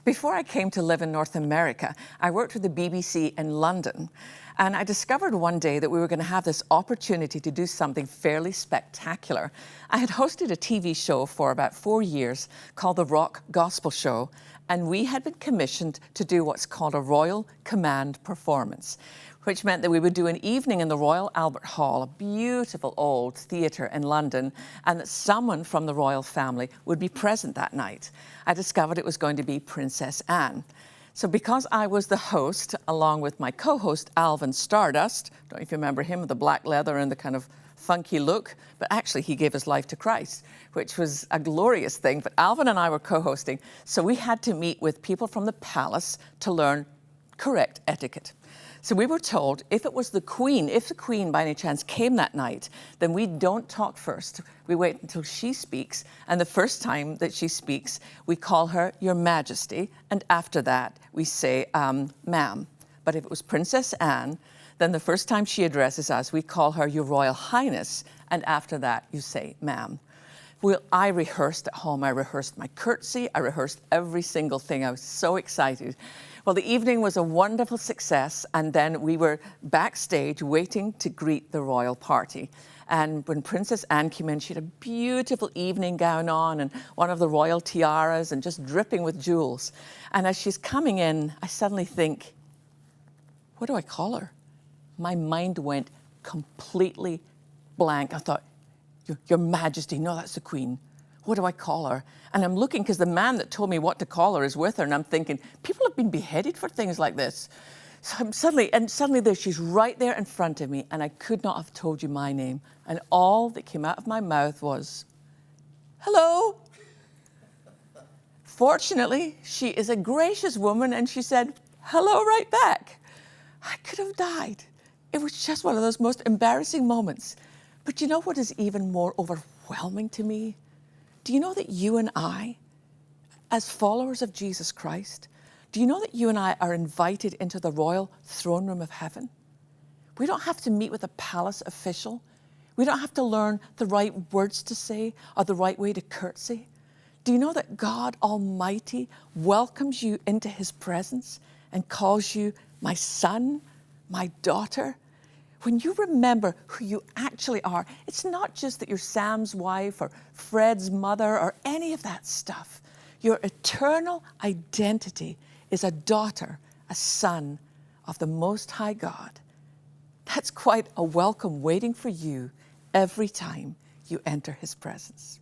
Before I came to live in North America, I worked with the BBC in London, and I discovered one day that we were going to have this opportunity to do something fairly spectacular. I had hosted a TV show for about 4 years called The Rock Gospel Show, and we had been commissioned to do what's called a Royal Command performance, which meant that we would do an evening in the Royal Albert Hall, a beautiful old theatre in London, and that someone from the royal family would be present that night. I discovered it was going to be Princess Anne. So because I was the host, along with my co-host, Alvin Stardust, don't know if you remember him with the black leather and the kind of funky look, but actually he gave his life to Christ, which was a glorious thing. But Alvin and I were co-hosting, so we had to meet with people from the palace to learn correct etiquette. So we were told if the Queen by any chance came that night, then we don't talk first. We wait until she speaks, and the first time that she speaks, we call her Your Majesty, and after that, we say, ma'am. But if it was Princess Anne, then the first time she addresses us, we call her Your Royal Highness, and after that, you say, ma'am. Well, I rehearsed at home. I rehearsed my curtsy. I rehearsed every single thing. I was so excited. Well, the evening was a wonderful success, and then we were backstage waiting to greet the royal party. And when Princess Anne came in, she had a beautiful evening gown on and one of the royal tiaras and just dripping with jewels. And as she's coming in, I suddenly think, what do I call her? My mind went completely blank. I thought, Your Majesty, no, that's the Queen. What do I call her? And I'm looking, because the man that told me what to call her is with her, and I'm thinking, people have been beheaded for things like this. So I'm suddenly there, she's right there in front of me, and I could not have told you my name. And all that came out of my mouth was, hello. Fortunately, she is a gracious woman, and she said, hello right back. I could have died. It was just one of those most embarrassing moments. But you know what is even more overwhelming to me? Do you know that you and I, as followers of Jesus Christ, do you know that you and I are invited into the royal throne room of heaven? We don't have to meet with a palace official. We don't have to learn the right words to say or the right way to curtsy. Do you know that God Almighty welcomes you into his presence and calls you my son, my daughter? When you remember who you actually are, it's not just that you're Sam's wife or Fred's mother or any of that stuff. Your eternal identity is a daughter, a son of the Most High God. That's quite a welcome waiting for you every time you enter his presence.